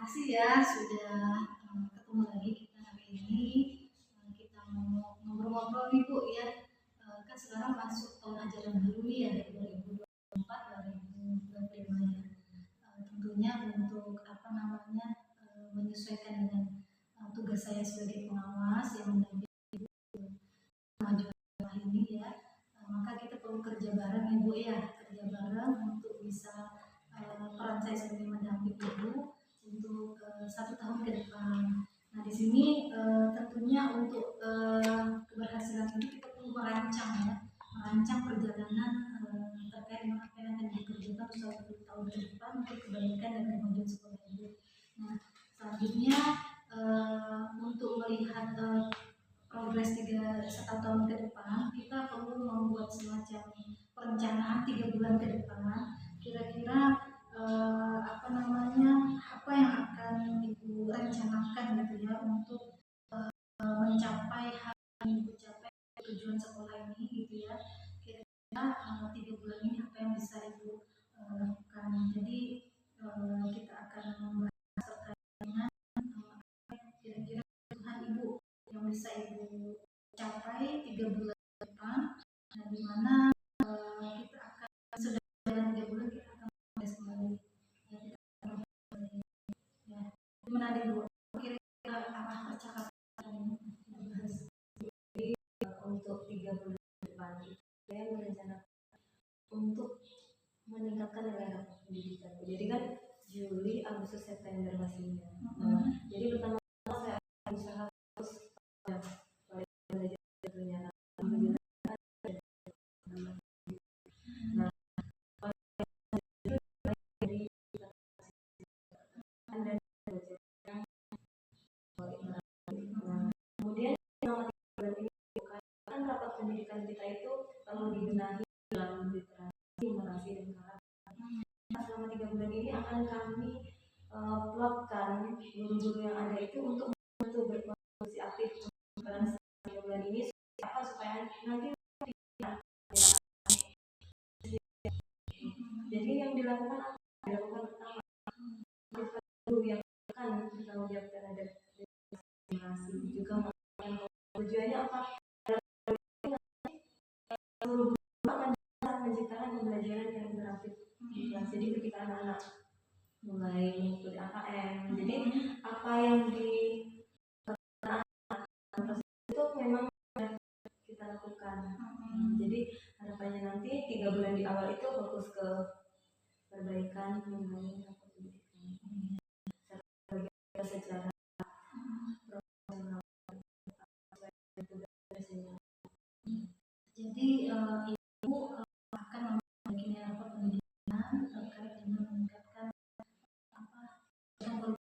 kasih ya sudah ketemu lagi kita hari ini. Kita mau ngobrol-ngobrol nih Bu ya. Kan sekarang masuk tahun ajaran baru nih ya 2024 2025 ya. Tentunya untuk apa namanya menyesuaikan dengan tugas saya sebagai pengawas yang mendampingi kemajuan ini ya. Maka kita perlu kerja bareng ya Bu ya, kerja bareng untuk bisa peran saya sebagai mendamping Ibu untuk 1 tahun ke depan. Nah di sini tentunya untuk keberhasilan itu kita perlu merancang ya, merancang perjalanan terkait dengan apa yang akan dikerjakan 1 tahun ke depan untuk kebaikan dan kemajuan sekolah Ibu. Nah selanjutnya untuk melihat progres 1 tahun ke depan, kita perlu membuat semacam perencanaan 3 bulan ke depan. Kira-kira apa namanya, apa yang akan Ibu rencanakan gitu ya untuk mencapai hal yang Ibu capai tujuan sekolah ini gitu ya. Kira-kira 3 bulan ini apa yang bisa Ibu lakukan. Jadi kita akan membahas terkait dengan kira-kira kebutuhan Ibu yang bisa Ibu capai 3 bulan ke depan. Nah, di mana kita akan sudah dalam 3 bulan kita akan mulai kembali. Ya, kita akan kembali. Ya, gimana Ibu? Kira-kira arah percakapan ini kita bahas. Jadi untuk 3 bulan depan saya merencanakan untuk meningkatkan nilai pendidikan. Jadi kan Juli, Agustus, September masih. Jadi pertama saya berusaha terus belajar ternyata kemudian selama 3 bulan ini kan rapat pendidikan kita itu perlu dibenahi dalam literasi, numerasi, dan karakter. Selama 3 bulan ini akan kami plotkan guru-guru yang ada itu untuk berkontribusi aktif dalam 3 bulan ini supaya nanti jadi yang dilakukan pertama guru yang akan bertanggung jawab terhadap generasi juga tujuannya apa? Seluruh guru akan menciptakan pembelajaran yang interaktif di kelas. Jadi ketika anak-anak mulai mengikuti AKM, jadi apa yang di itu memang kita lakukan. Jadi harapannya nanti 3 bulan di awal itu fokus ke perbaikan mengenai pendidikan secara profesional. Jadi Ibu akan memiliki rapat pendidikan terkait dengan meningkatkan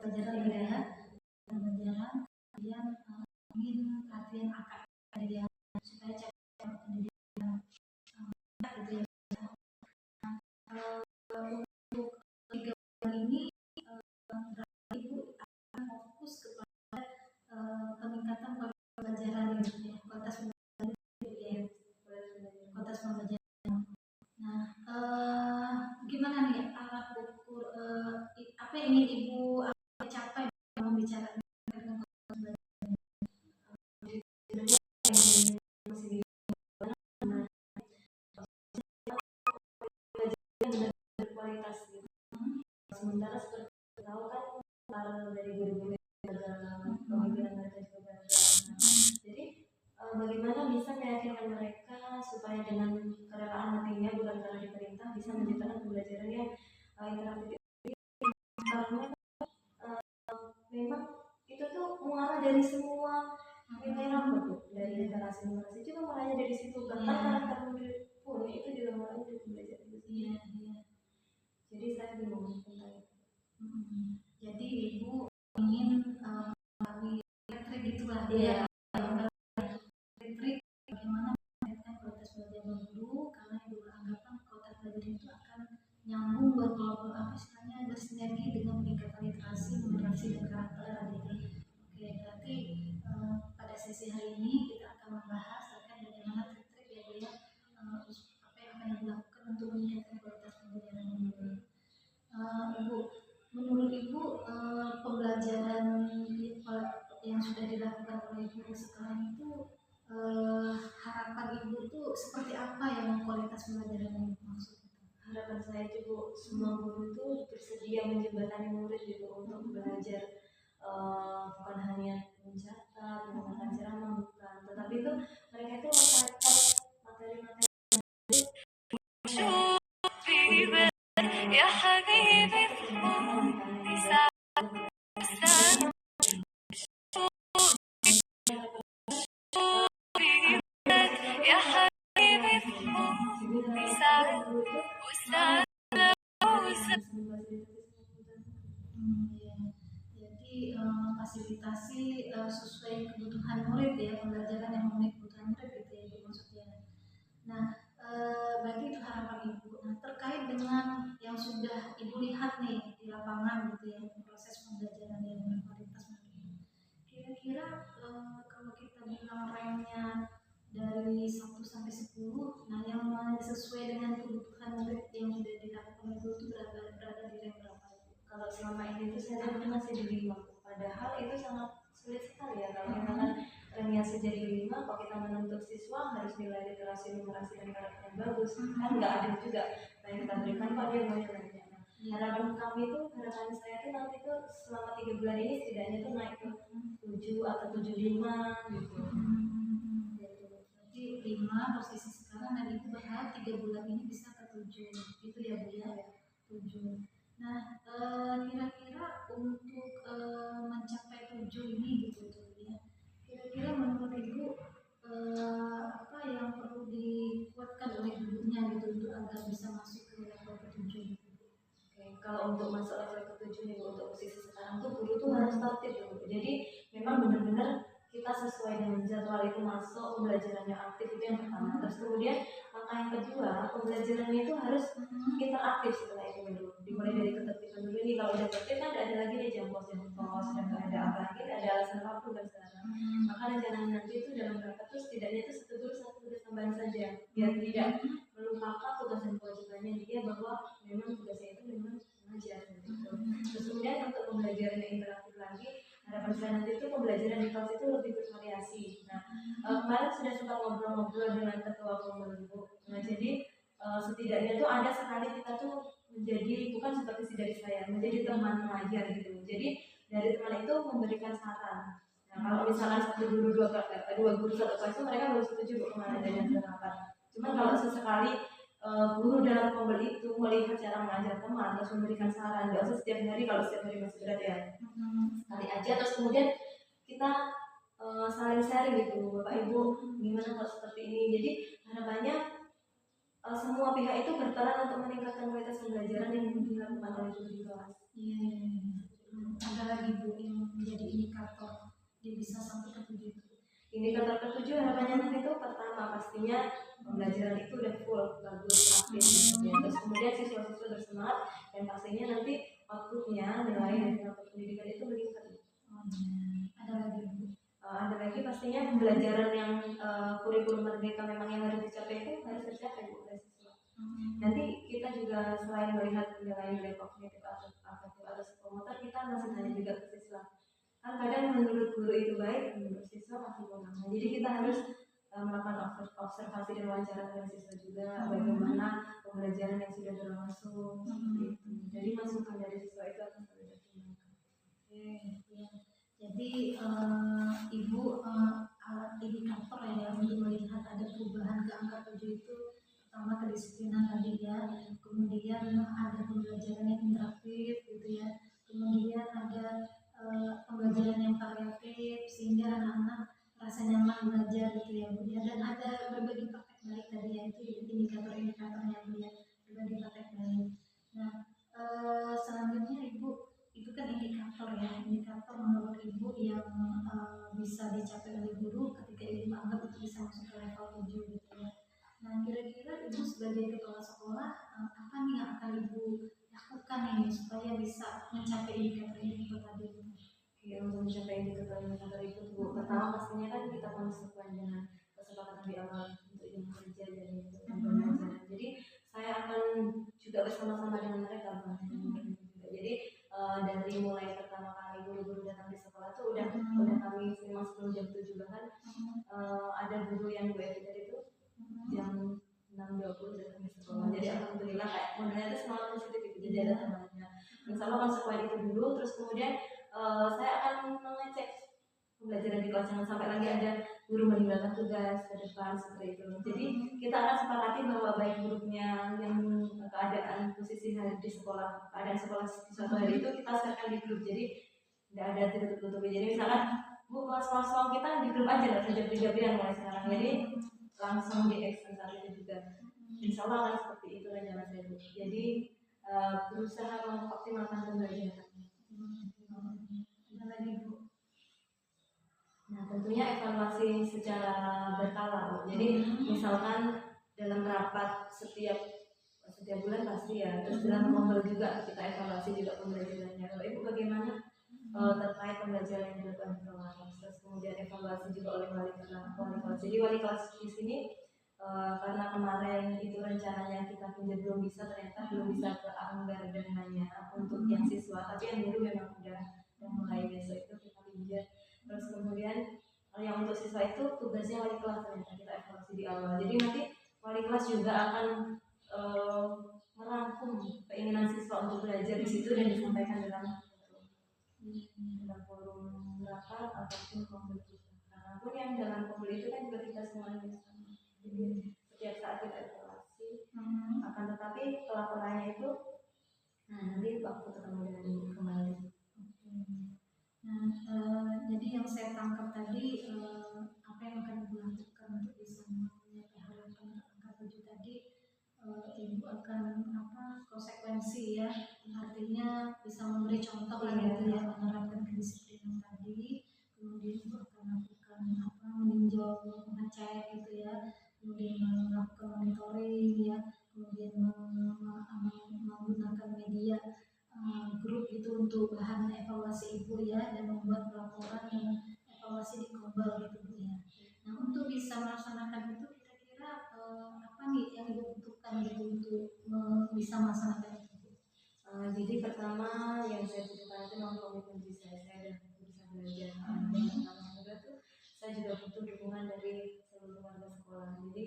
pelajaran budaya, pelajaran kemudian ingin latihan AKM supaya capai pendidikan gitu ya. Untuk 3 bulan ini Ibu akan fokus kepada peningkatan pelajaran ya, kualitas pembelajaran ya, kualitas pembelajaran. Nah, gimana nih arah ukur apa yang ingin Ibu capai dalam bicara dengan kualitas pembelajaran? Berkualitas gitu. Sementara seperti tahu kan dari guru-guru pemikiran mereka juga jadi bagaimana bisa meyakinkan mereka supaya dengan kerelaan hatinya bukan karena diperintah bisa menciptakan pembelajaran yang interaktif. Karena memang itu tuh mengarah dari semua nilai rapor tuh, dari literasi numerasi juga mulainya dari situ, bahkan karakter murid pun itu juga mulai dari pembelajaran itu. Jadi saya bingung tentang itu. Jadi Ibu ingin melalui trik gitulah ya, trik bagaimana meningkatkan kualitas pelajaran guru, karena Ibu beranggapan kualitas pelajaran itu akan nyambung istilahnya bersinergi dengan peningkatan literasi, numerasi, dan karakter tadi. Oke, berarti pada sesi hari ini kita akan membahas terkait bagaimana trik-trik ya Bu ya, apa yang akan dilakukan untuk meningkatkan kualitas pembelajaran guru. Ibu, menurut Ibu dilakukan oleh guru sekarang itu, harapan ibu tuh seperti apa yang kualitas pembelajaran yang ibu maksud? Harapan saya itu Bu, semua guru itu bersedia menjembatani murid gitu untuk belajar, bukan hanya mencatat, mendengarkan ceramah, bukan, tetapi itu mereka itu mencatat materi-materi يا حبيبي يا حبيبي Ya. Jadi fasilitasi sesuai kebutuhan murid ya, pembelajaran yang memenuhi kebutuhan murid gitu ya ibu maksudnya. Nah, berarti itu harapan ibu. Nah, terkait dengan yang sudah ibu lihat nih di lapangan gitu ya, proses pembelajaran yang berkualitas mungkin. Kira-kira kalau kita bilang ranknya dari 1 sampai 10, nah yang sesuai dengan kebutuhan murid yang sudah dilakukan itu berada di rank berapa? Kalau selama ini itu saya lihat masih di 5, padahal itu sangat sulit sekali ya kalau misalkan ranknya saja di 5, kok kita menuntut siswa harus nilai literasi, numerasi dan karakter yang bagus, kan nggak adil juga. Yang kita berikan kok dia mau nilainya. Harapan kami itu, harapan saya itu nanti tuh selama 3 bulan ini setidaknya tuh naik ke 7 atau 75 gitu. Jadi 5 posisi sekarang dan ibu berharap 3 bulan ini bisa ke 7 itu ya Bu ya, 7. Nah, kira-kira untuk mencapai 7 ini gitu ya, kira-kira menurut ibu apa yang perlu dikuatkan oleh gurunya gitu untuk agar bisa masuk ke level ke-7 gitu? Oke, kalau untuk masuk level ke-7 nih Bu, untuk posisi sekarang tuh guru tuh harus tertib dulu. Jadi memang benar-benar kita sesuai dengan jadwal itu masuk, pembelajarannya aktif itu yang pertama. Terus kemudian langkah yang kedua, pembelajarannya itu harus interaktif setelah itu dulu. Dimulai dari ketertiban dulu nih, kalau udah tertib kan ada lagi nih jam pos, dan nggak ada apa lagi, ada alasan apapun dan sekarang. Maka rencananya nanti itu dalam rapat tuh setidaknya itu satu guru satu tugas tambahan saja, biar tidak melupakan tugas dan kewajibannya dia bahwa memang tugasnya itu memang mengajar gitu. Terus kemudian untuk pembelajaran yang interaktif lagi, harapan saya nanti itu pembelajaran di kelas itu lebih bervariasi. Nah, kemarin sudah sempat ngobrol-ngobrol dengan ketua Komando. Nah, jadi setidaknya tuh ada sekali kita tuh menjadi bukan seperti si dari saya, menjadi teman mengajar gitu. Jadi dari teman itu memberikan saran. Nah, kalau misalkan satu guru dua guru satu kelas itu mereka belum setuju kemana dengan penerapan. Cuma kalau sesekali guru dalam mobil itu melihat cara mengajar teman terus memberikan saran, nggak usah setiap hari, kalau setiap hari masih berat ya, sekali aja. Terus kemudian kita saling sharing gitu, Bapak Ibu gimana kalau seperti ini. Jadi harapannya semua pihak itu berperan untuk meningkatkan kualitas pembelajaran yang dilakukan oleh guru di kelas. Iya. Ada lagi Bu yang menjadi indikator dia bisa sampai ke 7 itu. Indikator ke-7 harapannya nanti itu pertama pastinya pembelajaran itu udah full, bagus, aktif ya. Terus kemudian siswa-siswa bersemangat dan pastinya nanti outputnya, nilai dan output pendidikan itu meningkat. Ada lagi Bu? Ada lagi pastinya pembelajaran yang kurikulum merdeka memang yang harus dicapai itu harus tercapai oleh siswa. Nanti kita juga selain melihat nilai-nilai kognitif atau psikomotor, kita masih tanya juga ke siswa. Kan kadang menurut guru itu baik, menurut siswa masih kurang. Jadi kita harus melakukan observasi dan wawancara dengan siswa juga, bagaimana pembelajaran yang sudah berlangsung seperti itu. Jadi masukan dari siswa itu akan selalu dipertimbangkan. Ya. Jadi ibu alat indikator ya untuk melihat ada perubahan ke angka 7 itu, pertama kedisiplinan tadi ya, kemudian ada pembelajaran yang interaktif gitu ya, kemudian ada pembelajaran yang variatif sehingga anak-anak rasa nyaman belajar gitu ya Bu ya, dan ada berbagi praktek baik tadi ya, itu indikator-indikator yang Bu ya, berbagi praktek baik. Nah, selanjutnya Ibu, itu kan indikator ya, indikator menurut Ibu yang bisa dicapai oleh guru ketika Ibu menganggap itu bisa masuk ke level 7 gitu ya. Nah, kira-kira Ibu sebagai kepala sekolah apa nih yang akan Ibu lakukan ini supaya bisa mencapai indikator-indikator tadi? Oke, untuk mencapai indikator-indikator itu Bu, pertama pastinya kan kita konsekuen dengan kesepakatan di awal untuk jam kerja dan untuk pembelajaran. Jadi saya akan juga bersama-sama dengan mereka, jadi dari mulai pertama kali guru-guru datang di sekolah tuh udah kami memang sebelum jam 7 bahkan ada guru yang gue editor itu jam 6.20 datang di sekolah. Jadi alhamdulillah kayak modelnya itu semangat positif gitu, jadi ada temannya. Insya Allah konsekuensi itu dulu, terus kemudian saya akan mengecek pembelajaran di kelas, jangan sampai lagi ada guru meninggalkan tugas ke depan seperti itu. Jadi kita akan sepakati bahwa baik buruknya yang keadaan posisi di sekolah, keadaan sekolah di suatu hari itu kita share di grup, jadi tidak ada tutup-tutupi. Jadi misalkan bu kelas kosong kita di grup aja, nggak usah jabri-jabrian mulai sekarang, jadi langsung di action saat itu juga. Insya Allah akan seperti itu rencana saya bu. Jadi berusaha mengoptimalkan pembelajaran. Nah tentunya evaluasi secara berkala. Jadi misalkan dalam rapat setiap bulan pasti ya, terus dalam mobil juga kita evaluasi juga pembelajarannya. Kalau ibu bagaimana terkait pembelajaran yang dilakukan di kelas, terus kemudian evaluasi juga oleh wali kelas. Jadi wali kelas di sini karena kemarin itu rencananya kita pinjam belum bisa, ternyata belum bisa ke anggar dananya untuk yang siswa, tapi yang guru memang udah mulai besok itu kita pinjam. Terus kemudian yang untuk siswa itu tugasnya wali kelas, ternyata kita evaluasi di awal. Jadi nanti wali kelas juga akan merangkum keinginan siswa untuk belajar di situ dan disampaikan dalam forum rapat ataupun kompil kita. Karena pun yang dalam kompil itu kan juga kita semuanya sama. Jadi setiap saat kita evaluasi, akan tetapi pelaporannya itu nanti waktu ketemu dengan ibu kembali. Nah, jadi yang saya tangkap tadi apa yang akan ibu lakukan untuk bisa mengharapkan angka 7 tadi, ibu akan konsekuensi ya, artinya bisa memberi contoh lah gitu ya, menerapkan kedisiplinan tadi, kemudian ibu akan lakukan meninjau, mengecek gitu ya, kemudian melakukan monitoring ya, kemudian menggunakan media grup itu untuk bahan evaluasi ibu ya, dan membuat laporan dan evaluasi di Kombal gitu bu ya. Nah untuk bisa melaksanakan itu kira-kira apa nih yang ibu butuhkan gitu untuk bisa melaksanakan itu? Jadi pertama yang saya butuhkan itu memang komitmen diri saya udah bisa belajar. Yang pertama kedua tuh saya juga butuh dukungan dari seluruh warga sekolah. Jadi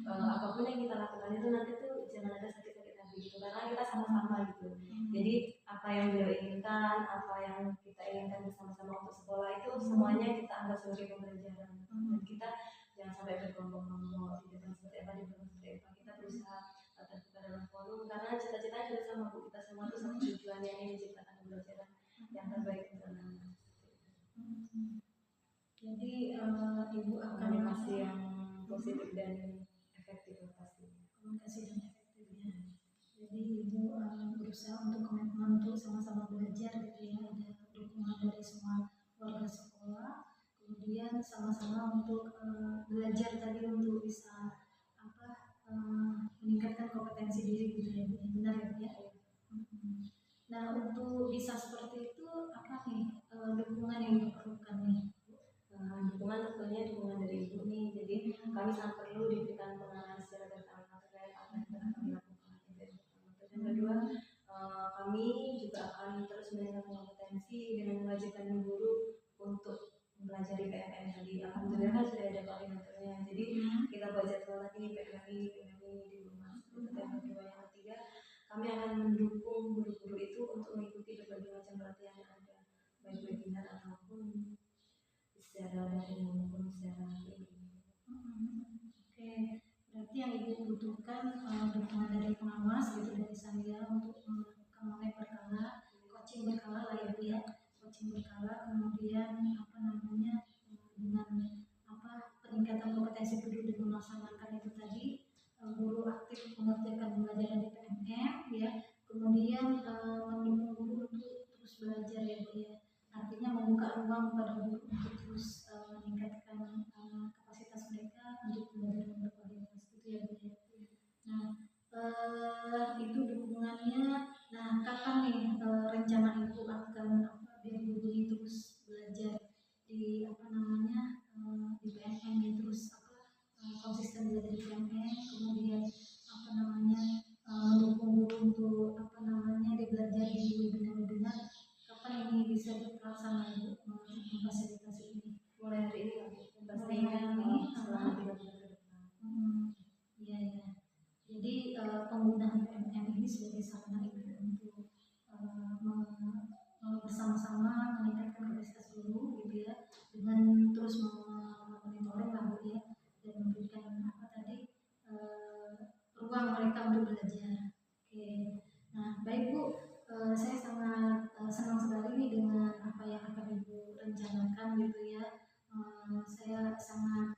apapun yang kita lakukan itu nanti tuh jangan ada sakit-sakit hati gitu, karena kita sama-sama gitu. Jadi apa yang beliau inginkan, apa yang kita inginkan bersama-sama untuk sekolah itu semuanya kita anggap sebagai pembelajaran. Dan kita jangan sampai berkelompok-kelompok di depan seperti apa, di belakang seperti apa. Kita berusaha terbuka dalam forum, karena cita-cita juga sama bu, kita semua tuh satu tujuan, yang ingin menciptakan pembelajaran yang terbaik untuk anak-anak. Jadi ibu akan komunikasi yang positif dan efektif pasti. Komunikasi dan efektif ya. Jadi ibu berusaha untuk komitmen untuk sama-sama belajar gitu ya, ada dukungan dari semua warga sekolah, kemudian sama-sama untuk belajar tadi untuk bisa meningkatkan kompetensi diri gitu ya, benar ya. Nah untuk bisa seperti itu apa nih dukungan yang diperlukan nih? Dukungan tentunya dukungan dari ibu nih, jadi kami sangat perlu diberikan pengenalan secara berkala terkait apa yang telah kami lakukan. Terus yang kedua, kami juga akan terus meningkatkan kompetensi dengan mewajibkan guru untuk mempelajari PMM tadi. Alhamdulillah kan sudah ada koordinatornya, jadi kita buat jadwal lagi PMI di rumah. Itu yang kedua. Yang ketiga, kami akan mendukung guru-guru itu untuk mengikuti berbagai macam pelatihan yang ada, baik webinar ataupun secara daring maupun secara Oke, berarti yang ibu butuhkan dukungan dari pengawas gitu, dari saya untuk melakukan mulai berkala, coaching berkala lah ya bu ya, coaching berkala, kemudian dengan peningkatan kompetensi guru dan melaksanakan itu tadi, guru aktif mengerjakan pembelajaran di PMM ya, kemudian mendukung guru untuk terus belajar ya bu ya, artinya membuka ruang pada guru untuk terus meningkatkan kapasitas mereka untuk belajar yang berkualitas gitu ya bu ya. Nah itu dukungannya. Nah kapan nih rencana ibu akan biar guru ini terus belajar di di PMM ya, terus konsisten belajar di PMM, kemudian mendukung guru untuk di belajar di webinar-webinar pelaksana Ibu memfasilitasi ini? mulai hari ini Kak, yang Mulai pastinya hari ini, selama 3 bulan ke depan. Iya ya. Jadi penggunaan PMM ini sebagai sarana Ibu untuk bersama-sama meningkatkan kapasitas guru gitu ya, dengan terus monitoring lah Bu ya, dan memberikan apa tadi ruang mereka untuk belajar. Oke. Nah baik Bu, saya sangat senang sekali nih dengan apa yang akan Ibu rencanakan gitu ya. Saya sangat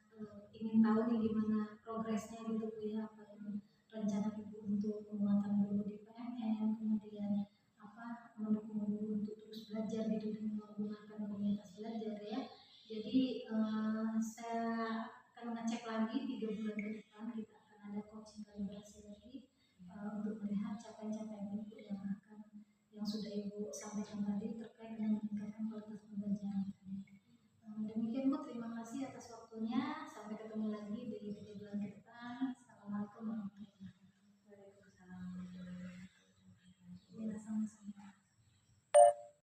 ingin tahu nih gimana progresnya gitu Bu ya, apa yang rencana Ibu untuk penguatan guru di PMN, kemudian apa mendukung guru untuk terus belajar gitu dan menggunakan komunitas belajar ya. Jadi saya akan ngecek lagi 3 bulan ke depan, kita akan ada coaching kalibrasi lagi untuk melihat capaian-capaian Ibu yang sudah Ibu sampaikan tadi terkait dengan meningkatkan kualitas pembelajaran tadi. Demikian Bu, terima kasih atas waktunya. Sampai ketemu lagi di